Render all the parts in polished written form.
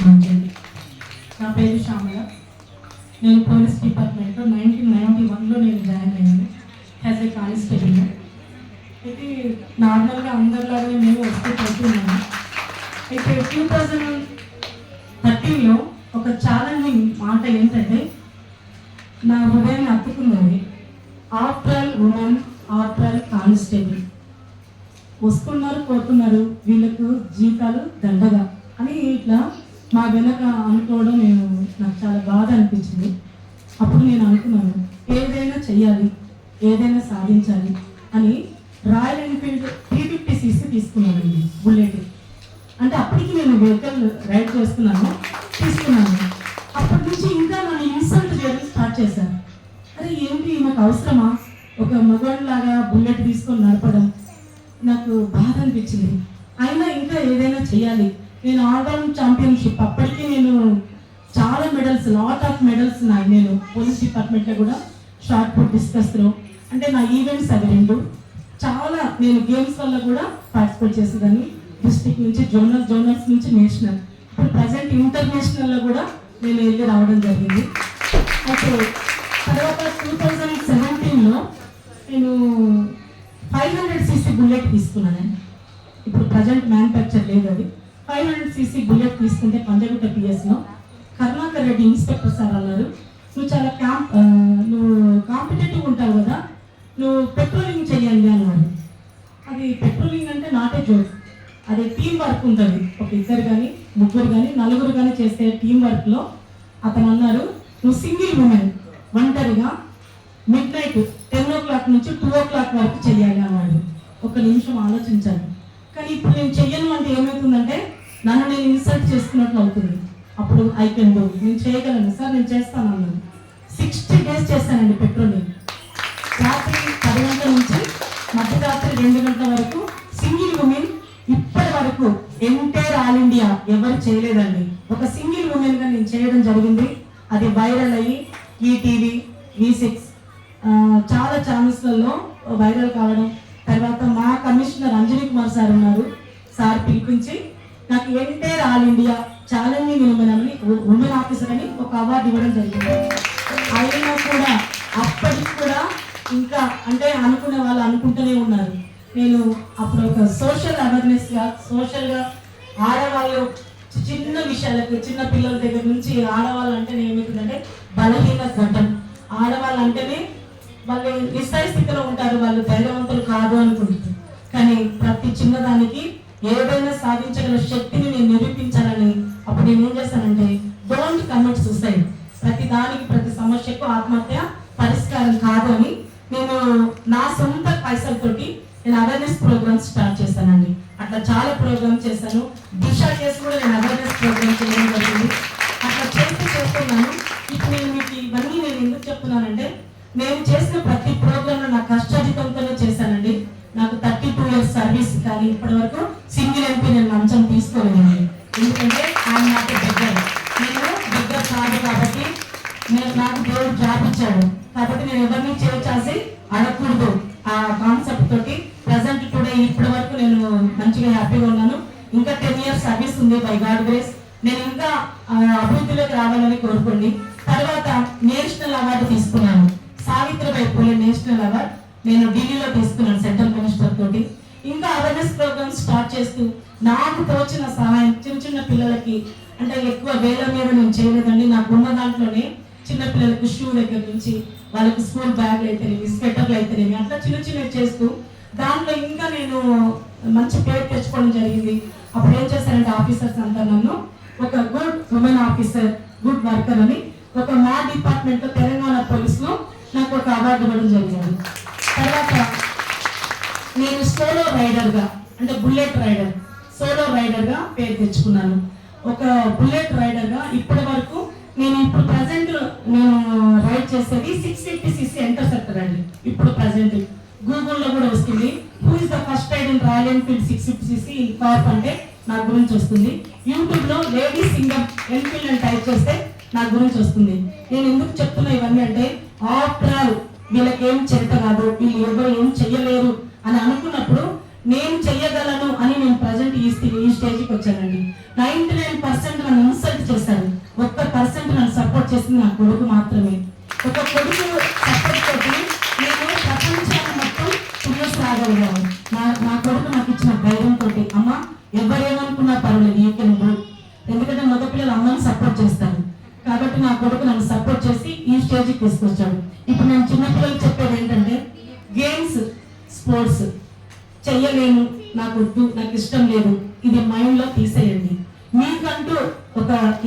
ఆలోచించండి. నా పేరు శ్యామల. నేను పోలీస్ డిపార్ట్మెంట్లో 1991లో నేను జాయిన్ అయ్యాను యాజ్ ఏ కానిస్టేబుల్. అయితే నార్మల్గా అందరిలాగే మేము వస్తూ పోతున్నాము. అయితే 2013లో ఒక ఛాలెంజింగ్ మాట ఏంటంటే నా హృదయాన్ని హత్తుకున్నది. After all women, after all constable వస్తున్నారు, పోతున్నారు, వీళ్ళకు జీతాలు దండగా అని ఇట్లా మా వెనక అనుకోవడం నాకు చాలా బాధ అనిపించింది. అప్పుడు నేను అనుకున్నాను, ఏదైనా చెయ్యాలి, ఏదైనా సాధించాలి అని రాయల్ ఎన్ఫీల్డ్ 350cc తీసుకున్నానండి, బుల్లెట్. అంటే అప్పటికి నేను వెహికల్ రైడ్ తీసుకున్నాను. అప్పటి నుంచి ఇంకా నన్ను ఇన్సల్ట్ చేయడం స్టార్ట్ చేశాను. అరే ఏంటి, నాకు అవసరమా ఒక మగవాడిలాగా బుల్లెట్ తీసుకొని నడపడం? నాకు బాధ అనిపించింది. అయినా ఇంకా ఏదైనా చేయాలి. నేను ఆల్రౌండ్ ఛాంపియన్షిప్, అప్పటికి నేను చాలా మెడల్స్, లాట్ ఆఫ్ మెడల్స్ నేను పోలీస్ డిపార్ట్మెంట్లో కూడా షార్ట్ పుట్ డిస్కస్లో, అంటే నా ఈవెంట్స్ అవి రెండు. చాలా నేను గేమ్స్ వల్ల కూడా పార్టిసిపేట్ చేసేదాన్ని. డిస్ట్రిక్ట్ నుంచి జోనల్స్ నుంచి నేషనల్, ఇప్పుడు ప్రజెంట్ ఇంటర్నేషనల్లో కూడా నేను వెళ్ళి రావడం జరిగింది. అయితే తర్వాత 2017లో నేను 500cc బుల్లెట్ తీసుకున్నానండి. ఇప్పుడు ప్రజెంట్ మ్యానుఫ్యాక్చర్ లేదు అది. 500cc బుల్లెట్ తీసుకుంటే పంజగుట్ట పిఎస్లో కరుణాకర్ రెడ్డి ఇన్స్పెక్టర్ సార్ అన్నారు, నువ్వు చాలా నువ్వు కాంపిటేటివ్ ఉంటావు కదా, నువ్వు పెట్రోలింగ్ చెయ్యండి అన్నారు. అది పెట్రోలింగ్ అంటే నాటే జోక్, అది టీం వర్క్ ఉంటుంది. ఒక ఇద్దరు కానీ, ముగ్గురు కానీ, నలుగురు కానీ చేసే టీం వర్క్లో అతను అన్నారు, నువ్వు సింగిల్ ఉమెన్ ఒంటరిగా మిడ్నైట్ 10 o'clock నుంచి 2 o'clock వరకు చెయ్యాలి అన్నాడు. ఒక నిమిషం ఆలోచించాను. కానీ ఇప్పుడు నేను చెయ్యను అంటే ఏమవుతుందంటే నన్ను నేను ఇన్సల్ట్ చేసుకున్నట్లు అవుతుంది. అప్పుడు ఐ కెన్ డూ, నేను చేయగలను సార్, నేను చేస్తాను అన్నాను. 60 days చేస్తానండి పెట్రోలింగ్. రాత్రి 10 గంటల నుంచి మధ్యరాత్రి 2 గంటల వరకు సింగిల్ ఉమెన్. ఇప్పటి వరకు ఎంటైర్ ఆల్ ఇండియా ఎవరు చేయలేదండి. ఒక సింగిల్ ఉమెన్గా నేను చేయడం జరిగింది. అది వైరల్ అయ్యి ఈటీవీ, V6 చాలా ఛానల్స్లలో వైరల్ కావడం. తర్వాత మా కమిషనర్ అంజనీ కుమార్ సార్ ఉన్నారు, సార్ పిలిపించి నాకు entire all India challenging women officer అని ఒక అవార్డు ఇవ్వడం జరిగింది. అయినా కూడా అప్పటికి కూడా ఇంకా అంటే అనుకునే వాళ్ళు అనుకుంటూనే ఉన్నారు. నేను అప్పుడు ఒక సోషల్ అవేర్నెస్గా, సోషల్గా ఆడవాళ్ళు చిన్న విషయాలకు, చిన్న పిల్లల దగ్గర నుంచి ఆడవాళ్ళు అంటేనే ఏమవుతుందంటే బలహీన ఘటన. ఆడవాళ్ళు అంటేనే వాళ్ళు నిస్సాయ స్థితిలో ఉంటారు, వాళ్ళు ధైర్యవంతులు కాదు అనుకుంటారు. కానీ ప్రతి చిన్నదానికి ఏదైనా సాధించగల శక్తిని నేను నిరూపించాలని అప్పుడు నేను ఏం చేస్తానంటే, డోంట్ కమిట్ సూసైడ్, ప్రతి దానికి, ప్రతి సమస్యకు ఆత్మహత్య పరిష్కారం కాదు అని నేను నా సొంత పైసలతోటి నేను అవేర్నెస్ ప్రోగ్రామ్స్ స్టార్ట్ చేశానండి. అట్లా చాలా ప్రోగ్రామ్స్ చేశాను. దిశ కేసు కూడా నేను అవేర్నెస్ ప్రోగ్రామ్ చేయడం జరిగింది. అట్లా చేస్తున్నాను. ఇప్పుడు నేను మీకు ఇవన్నీ నేను ఎందుకు చెప్తున్నానంటే, నేను చేసిన ప్రతి ప్రోగ్రాంలో నా కష్టాజితంతోనే చేశానండి. నాకు 32 years సర్వీస్, కానీ ఇప్పటి వరకు సింగిల్ ఎంపీ నేను లంచం తీసుకోలేదండి. ఎందుకంటే ఆయన నాకు దగ్గర, నేను దగ్గర కాదు కాబట్టి, నాకు దేవుడు జాబ్ ఇచ్చాడు కాబట్టి నేను ఎవరిని చేసి అడగకూడదు ఆ కాన్సెప్ట్ తోటి ప్రజెంట్ టుడే ఇప్పటి వరకు నేను మంచిగా హ్యాపీగా ఉన్నాను. ఇంకా 10 years సర్వీస్ ఉంది బై గాడ్ గ్రేస్. నేను ఇంకా అభివృద్ధిలోకి రావాలని కోరుకోండి. తర్వాత నేషనల్ అవార్డు తీసుకున్నాను, సావిత్రిబాయి పూలే నేషనల్ అవార్డు నేను ఢిల్లీలో తీసుకున్నాను సెంట్రల్ మినిస్టర్ తోటి. ఇంకా అవేర్నెస్ ప్రోగ్రామ్స్ స్టార్ట్ చేస్తూ నాకు తోచిన సహాయం చిన్న పిల్లలకి, అంటే ఎక్కువ వేల మీద నేను చేయలేదండి. నాకున్న దాంట్లోనే చిన్న పిల్లలకు షూ దగ్గర నుంచి వాళ్ళకి స్కూల్ బ్యాగ్లు అయితేనేవి, స్వెటర్లు అయితేనేవి, అట్లా చిన్నవి చేస్తూ దాంట్లో ఇంకా నేను మంచి పేరు తెచ్చుకోవడం జరిగింది. అప్పుడు ఏం చేశానంటే ఆఫీసర్స్ అంతా నన్ను ఒక good women officer, good worker అని ఒక మా డిపార్ట్మెంట్లో తెలంగాణ పోలీసులో నాకు ఒక అవార్డు ఇవ్వడం జరిగింది. తర్వాత నేను సోలో రైడర్గా, అంటే బుల్లెట్ రైడర్, సోలో రైడర్గా పేరు తెచ్చుకున్నాను. ఒక బుల్లెట్ రైడర్గా ఇప్పటి వరకు నేను ఇప్పుడు ప్రజెంట్ నేను రైడ్ చేసేది 650cc ఇంటర్సెప్టర్ అండి. ఇప్పుడు ప్రజెంట్ గూగుల్లో కూడా వస్తుంది, who is the first ride in Royal Enfield 650cc in కార్ప్ అంటే నా గురించి వస్తుంది. యూట్యూబ్లో లేడీ సింగం ఎన్ఫీల్డ్ అని టైప్ చేస్తే నా గురించి వస్తుంది. నేను ఎందుకు చెప్తున్నా ఇవన్నీ అంటే, ఆఫ్టర్ ఆల్ వీళ్ళకి ఏం చేత కాదు, వీళ్ళు ఎవరు ఏం చెయ్యలేరు అని అనుకున్నప్పుడు నేను చెయ్యగలను అని నేను ప్రజెంట్ ఈ స్టేజ్కి వచ్చానండి. 99% నన్ను ఇన్సల్ట్ చేశారు. 1% నన్ను సపోర్ట్ చేసింది నా కొడుకు మాత్రమే. ఒక కొడుకు సపోర్ట్ తోటి నేను ప్రపంచాన్ని మొత్తం తిరిగేసి రాగలిగాను. నా కొడుకు నాకు ఇచ్చిన ధైర్యంతో, అమ్మ ఎవరేమనుకున్నా పర్వాలేదు, యూ కెన్ డూ. ఎందుకంటే మగ పిల్లలు అమ్మని సపోర్ట్ చేస్తారు. కాబట్టి నా కొడుకు నన్ను సపోర్ట్ చేసి ఈ స్టేజ్కి తీసుకొచ్చాడు. ఇప్పుడు నేను చిన్నపిల్లలకు చెప్పేది ఏంటంటే, గేమ్స్ స్పోర్ట్స్ చెయ్యలేను, నాకు వద్దు, నాకు ఇష్టం లేదు, ఇది మైండ్లో తీసేయండి. మీకంటూ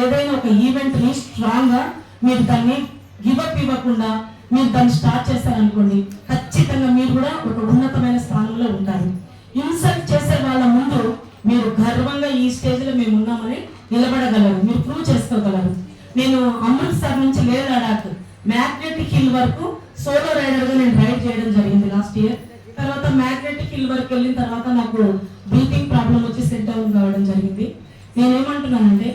ఏదైనా ఒక ఈవెంట్ని స్ట్రాంగ్గా మీరు దాన్ని గివప్ ఇవ్వకుండా మీరు దాన్ని స్టార్ట్ చేశారనుకోండి, ఖచ్చితంగా మీరు కూడా ఒక ఉన్నతమైన స్థానంలో ఉంటారు. ఇన్సల్ట్ చేసే వాళ్ళ ముందు మీరు గర్వంగా ఈ స్టేజ్లో మేము ఉన్నామని నిలబడగలరు, మీరు ప్రూవ్ చేసుకోగలరు. నేను అమృత్సర్ నుంచి లే లడాక్ మ్యాగ్నెటిక్ హిల్ వరకు సోలో రైడర్గా నేను రైడ్ చేయడం జరిగింది లాస్ట్ ఇయర్. తర్వాత మ్యాగ్నెటిక్ హిల్ వరకు వెళ్ళిన తర్వాత నాకు బ్రీతింగ్ ప్రాబ్లం వచ్చి సెట్ డౌన్ కావడం జరిగింది. నేనేమంటున్నానంటే,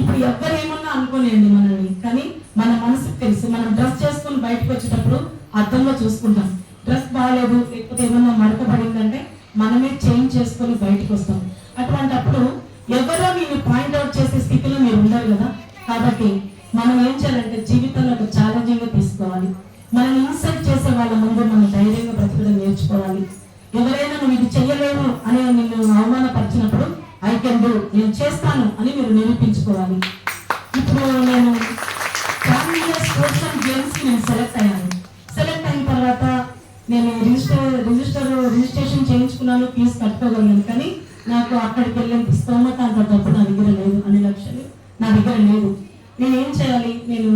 ఇప్పుడు ఎవరేమన్నా అనుకోలేండి మనల్ని, కానీ మన మనసుకు తెలుసు. మనం డ్రెస్ చేసుకొని బయటకు వచ్చేటప్పుడు అద్దంలో చూసుకుంటాం, డ్రెస్ బాగాలేదు లేకపోతే ఏమన్నా మడకబడిందంటే మనమే చేంజ్ చేసుకొని బయటకు వస్తాం. అటువంటప్పుడు ఎవరో నేను పాయింట్అవుట్ చేసే స్థితిలో మీరు ఉండరు కదా. కాబట్టి మనం ఏం చేయాలంటే జీవితంలో ఒక ఛాలెంజింగ్గా తీసుకోవాలి. మనం ఇన్సల్ట్ చేసే వాళ్ళ ముందు మనం ధైర్యంగా బ్రతకడం నేర్చుకోవాలి. ఎవరైనా నువ్వు ఇది చెయ్యలేవు అని నిన్ను అవమానపరిచినప్పుడు ఐ కెన్ డూ, నేను చేస్తాను అని మీరు నిరూపించుకోవాలి. ఇప్పుడు నేను స్పోర్ట్స్ అండ్ గేమ్స్కి నేను సెలెక్ట్ అయ్యాను. సెలెక్ట్ అయిన తర్వాత నేను రిజిస్ట్రేషన్ చేయించుకున్నాను, ఫీజు కట్టుకోగలిగాను. కానీ నాకు అక్కడికి వెళ్ళేంత స్తోమత అంత డబ్బు నా దగ్గర లేదు, అన్ని లక్షలు నా దగ్గర లేదు. నేను ఏం చేయాలి? నేను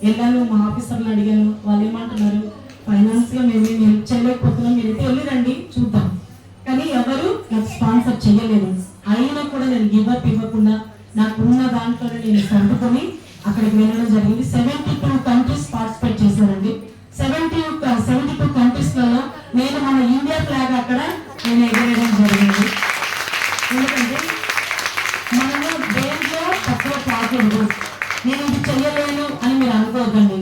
వెళ్ళాను, మా ఆఫీసర్ని అడిగాను. వాళ్ళు ఏమంటున్నారు, ఫైనాన్స్గా మేమేమి హెల్ప్ చేయలేకపోతున్నాం, మీరైతే వెళ్ళిరండి చూద్దాం. కానీ ఎవరు నాకు స్పాన్సర్ చేయలేదు. అయినా కూడా నేను గివప్ ఇవ్వకుండా నాకు ఉన్న దాంట్లోనే నేను సర్దుకొని అక్కడికి వెళ్ళడం జరిగింది. 72 కంట్రీస్ పార్టిసిపేట్ చేశానండి. 72 కంట్రీస్లలో నేను మన ఇండియా ఫ్లాగ్ అక్కడ నేను ఎగరేయడం జరిగింది. ఎందుకంటే మనము దేంట్లో తక్కువ కాకూడదు. నేను ఇది చెయ్యలేను అని మీరు అనుకోవద్దండి.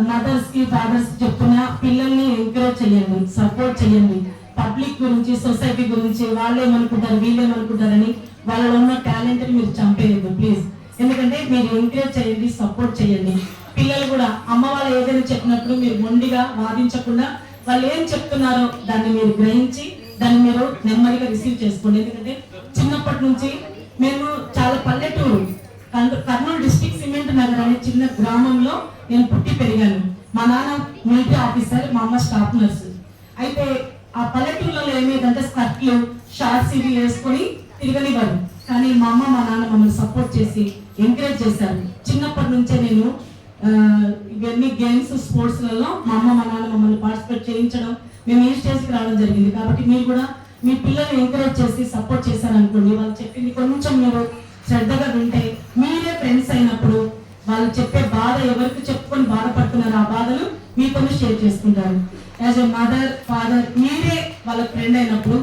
మదర్స్కి ఫాదర్స్కి చెప్తున్నా, పిల్లల్ని ఎంకరేజ్ చేయండి, సపోర్ట్ చేయండి. పబ్లిక్ గురించి, సొసైటీ గురించి వాళ్ళేమనుకుంటారు వీళ్ళేమనుకుంటారని వాళ్ళలో ఉన్న టాలెంట్ని మీరు చంపేయద్దు ప్లీజ్. ఎందుకంటే మీరు ఎంకరేజ్ చేయండి, సపోర్ట్ చేయండి. పిల్లలు కూడా అమ్మ వాళ్ళు ఏదైనా చెప్పినప్పుడు మీరు మొండిగా వాదించకుండా వాళ్ళు ఏం చెప్తున్నారో దాన్ని మీరు గ్రహించి దాన్ని మీరు నెమ్మదిగా రిసీవ్ చేసుకోండి. ఎందుకంటే చిన్నప్పటి నుంచి మేము చాలా పల్లెటూరు, కర్నూలు డిస్ట్రిక్ట్ సిమెంట్ నగర్ అనే చిన్న గ్రామంలో నేను పుట్టి పెరిగాను. మా నాన్న మిలిటరీ ఆఫీసర్, మా అమ్మ స్టాఫ్ నర్సు. అయితే ఆ పల్లెటూరులో ఏమేదంటే స్కర్ట్లు, షార్ట్స్ ఇవి వేసుకొని తిరగనివ్వరు. కానీ మా అమ్మ మా నాన్న మమ్మల్ని సపోర్ట్ చేసి ఎంకరేజ్ చేశారు. చిన్నప్పటి నుంచే నేను ఇవన్నీ గేమ్స్ స్పోర్ట్స్లలో మా అమ్మ మా నాన్న మమ్మల్ని పార్టిసిపేట్ చేయించడం, మేము ఈ స్టేజ్కి రావడం జరిగింది. కాబట్టి మీరు కూడా మీ పిల్లల్ని ఎంకరేజ్ చేసి సపోర్ట్ చేశారనుకోండి, వాళ్ళు చెప్పింది కొంచెం మీరు శ్రద్ధగా వింటే, మీరే ఫ్రెండ్స్ అయినప్పుడు వాళ్ళు చెప్పే బాధ ఎవరికి చెప్పుకొని బాధపడుతున్నారు ఆ బాధలు మీతోనే షేర్ చేసుకుంటారు. యాజ్ ఎ మదర్ ఫాదర్ మీరే వాళ్ళ ఫ్రెండ్ అయినప్పుడు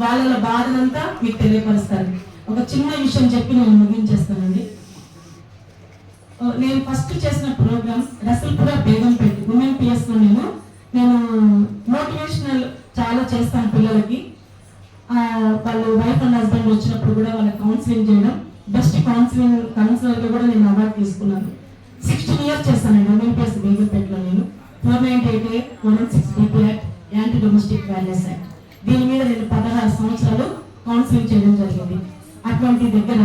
వాళ్ళ బాధనంతా మీకు తెలియపరుస్తారు. ఒక చిన్న విషయం చెప్పి నేను ముగించేస్తానండి. నేను ఫస్ట్ చేసిన ప్రోగ్రామ్ రసల్పుర బేగంపేట ఉమెన్ పిఎస్లో నేను మోటివేషనల్ చాలా చేస్తాను పిల్లలకి. వాళ్ళు వైఫ్ అండ్ హస్బెండ్ వచ్చినప్పుడు కూడా వాళ్ళకి కౌన్సిలింగ్ చేయడం, బెస్ట్ కౌన్సిలర్గా కూడా నేను అవార్డు తీసుకున్నాను. 16 years చేస్తానండి ఉమెన్ పిఎస్ బేగంపేటలో. నేను 498A/16 act, anti domestic violence act, దీని మీద నేను 16 సంవత్సరాలు కౌన్సిలింగ్ చేయడం జరిగింది. అటువంటి దగ్గర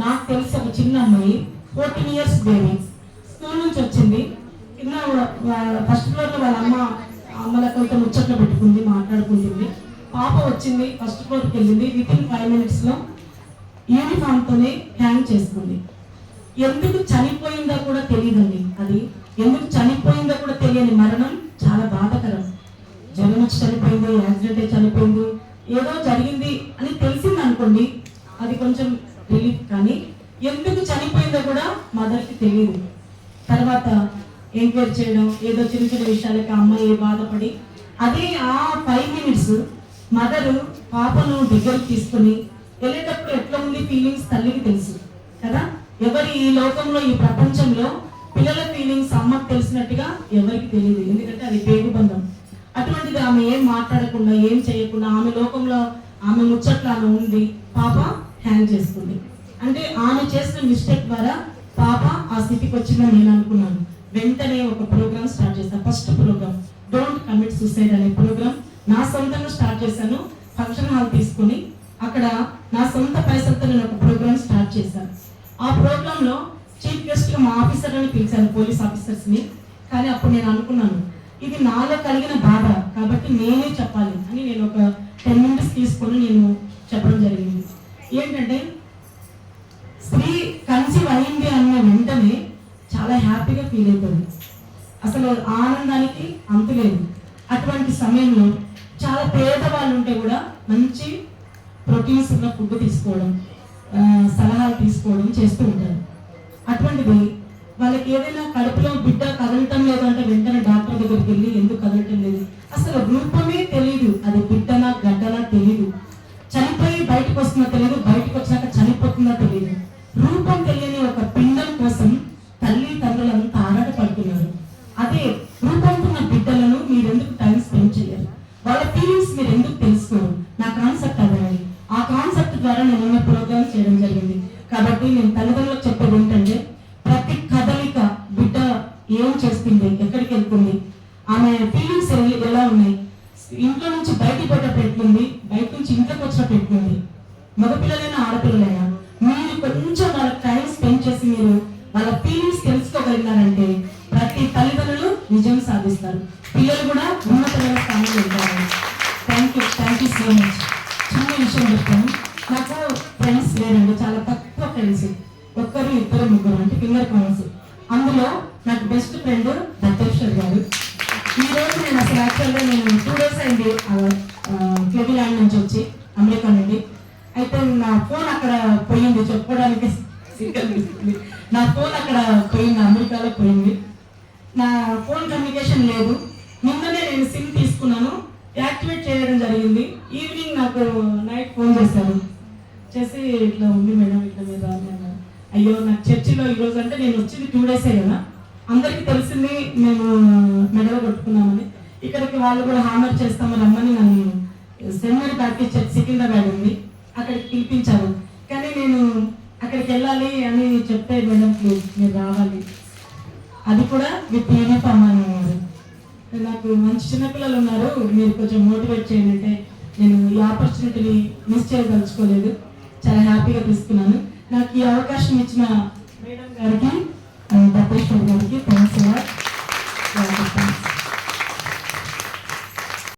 నాకు తెలిసి ఒక చిన్న అమ్మాయి 14 years బేబీ స్కూల్ నుంచి వచ్చింది. కింద ఫస్ట్ ఫ్లోర్లో వాళ్ళ అమ్మలతో ముచ్చట్లు పెట్టుకుంది, మాట్లాడుకుంటుంది. పాప వచ్చింది, ఫస్ట్ ఫ్లోర్కి వెళ్ళింది. వితిన్ 5 minutesలో యూనిఫామ్తోనే హ్యాంగ్ చేసుకుంది. ఎందుకు చనిపోయిందో కూడా తెలియదండి. అది ఎందుకు చనిపోయిందో కూడా తెలియని మరణం చాలా బాధాకరం. జ్వరం వచ్చి చనిపోయింది, యాక్సిడెంట్ అయి చనిపోయింది, ఏదో జరిగింది అని తెలిసింది అనుకోండి, అది కొంచెం రిలీఫ్. కానీ ఎందుకు చనిపోయిందో కూడా మదర్కి తెలియదు. తర్వాత ఎంక్వైరీ చేయడం, ఏదో చిన్న చిన్న విషయాలకి అమ్మాయి బాధపడి, అదే ఆ 5 minutes మదరు పాపను దగ్గరికి తీసుకొని వెళ్ళేటప్పుడు ఎట్లా ఉంది ఫీలింగ్స్ తల్లికి తెలుసు కదా. ఎవరి ఈ లోకంలో ఈ ప్రపంచంలో పిల్లల ఫీలింగ్స్ అమ్మకు తెలిసినట్టుగా ఎవరికి తెలియదు, ఎందుకంటే అది పేగుబంధం. అటువంటిది ఆమె ఏం మాట్లాడకుండా ఏం చేయకుండా ఆమె లోకంలో ఆమె ముచ్చట్లు ఆమె ఉంది, పాప హ్యాంగ్ చేసుకుంది. అంటే ఆమె చేసిన మిస్టేక్ ద్వారా పాప ఆ స్థితికి వచ్చిందని నేను అనుకున్నాను. వెంటనే ఒక ప్రోగ్రామ్ స్టార్ట్ చేశాను. First program don't commit suicide అనే ప్రోగ్రామ్ నా సొంతంగా స్టార్ట్ చేశాను. ఫంక్షన్ హాల్ తీసుకుని అక్కడ నా సొంత పైసలతో నేను ఒక ప్రోగ్రామ్ స్టార్ట్ చేశాను. ఆ ప్రోగ్రాంలో చీఫ్ గెస్ట్గా మా ఆఫీసర్ని పిలిచాను, పోలీస్ ఆఫీసర్స్ని. కానీ అప్పుడు నేను అనుకున్నాను ఇది నాలో కలిగిన బాధ కాబట్టి నేనే చెప్పాలి అని నేను ఒక 10 minutes తీసుకొని నేను చెప్పడం జరిగింది. ఏంటంటే స్త్రీ కన్సీవ్ అయింది అన్న వెంటనే చాలా హ్యాపీగా ఫీల్ అవుతుంది, అసలు ఆనందానికి అంతులేదు. అటువంటి సమయంలో చాలా పేదవాళ్ళు ఉంటే కూడా మంచి ప్రోటీన్స్ ఉన్న ఫుడ్ తీసుకోవడం, సలహాలు తీసుకోవడం చేస్తూ ఉంటారు. అటువంటిది వాళ్ళకి ఏదైనా కడుపులో బిడ్డ కదలటం లేదు అంటే వెంటనే డాక్టర్ దగ్గరికి వెళ్ళి ఎందుకు కదలటం లేదు, అసలు రూపమే తెలియదు, అది బిడ్డనా గడ్డనా తెలియదు, చనిపోయి బయటకు వస్తుందో తెలియదు, బయటకు వచ్చాక చనిపోతుందో తెలియదు. రూపం తెలియని ఒక పిండం కోసం తల్లి తండ్రులంతా ఆరాటపడుతున్నారు. అదే రూపంతో ఉన్న బిడ్డలను మీరు ఎందుకు టైం స్పెండ్ చేయరు, వాళ్ళ ఫీలింగ్స్ మీరు ఎందుకు తెలుసుకోరు? నా కాన్సెప్ట్ అదే. ఆ కాన్సెప్ట్ ద్వారా నేను ఉన్న ప్రోగ్రామ్ చేయడం జరిగింది. కాబట్టి నేను తల్లిదండ్రులకు చెప్పేది ఏంటంటే ప్రతి కదలిక బిడ్డ ఏం చేస్తుంది, ఎక్కడికి వెళ్తుంది, ఆమె ఫీలింగ్స్ ఎలా ఉన్నాయి, ఇంట్లో నుంచి బయటికి పోయేటప్పుడు ఎట్లుంది, బయట నుంచి ఇంట్లోకి వచ్చినప్పుడు ఎట్లుంది, మగపిల్లలైనా ఆడపిల్లలైనా మీరు కొంచెం వాళ్ళ టైం స్పెండ్ చేసి మీరు వాళ్ళ ఫీలింగ్స్ తెలుసుకోగలిగినారంటే ప్రతి తల్లిదండ్రులు విజయం సాధిస్తారు, పిల్లలు కూడా ఉన్నతమైన స్థానంలో ఉంటారు. Thank you so much. చిన్న విషయం చెప్తాను, నాకు ఫ్రెండ్స్ లేరండి, చాలా తక్కువ ఫ్రెండ్స్, ఒక్కరు ఇద్దరు ముగ్గురు అంటే ఫింగర్ కౌంట్స్. అందులో నాకు బెస్ట్ ఫ్రెండ్ దత్తేశ్వర్ గారు. ఈ రోజు నేను అసలు యాక్చువల్గా నేను 2 days అయింది క్లెవిలాండ్ నుంచి వచ్చి, అమెరికా నుండి. అయితే నా ఫోన్ అక్కడ పోయింది, చెప్పుకోవడానికి నా ఫోన్ అక్కడ పోయింది, అమెరికాలో పోయింది. నా ఫోన్ కమ్యూనికేషన్ లేదు. నిన్ననే నేను సిమ్ తీసుకున్నాను, యాక్టివేట్ చేయడం జరిగింది. ఈవినింగ్ నాకు నైట్ ఫోన్ చేశారు, చేసి ఇట్లా ఉంది మేడం, ఇట్లా మీద అన్నారు. అయ్యో నాకు చర్చిలో ఈరోజు అంటే నేను వచ్చింది 2 days కదా, అందరికీ తెలిసింది మేము మెడలో కొట్టుకున్నామని. ఇక్కడికి వాళ్ళు కూడా హామర్ చేస్తాము రమ్మని నన్ను సెమినార్ బ్యాప్టిస్ట్ చర్చ్ సికింద్రాబాద్ ఉంది, అక్కడికి పిలిపించారు. కానీ నేను అక్కడికి వెళ్ళాలి అని చెప్తే మేడం ప్లీజ్ మీరు రావాలి, అది కూడా విత్ యూనిఫామ్ అని అన్నారు. నాకు మంచి చిన్నపిల్లలు ఉన్నారు, మీరు కొంచెం మోటివేట్ చేయండి అంటే నేను ఈ ఆపర్చునిటీని మిస్ చేయదలుచుకోలేదు, చాలా హ్యాపీగా తీసుకున్నాను. నాకు ఈ అవకాశం ఇచ్చిన మేడం గారికి, దత్తేశ్వర్ గారికి థ్యాంక్స్.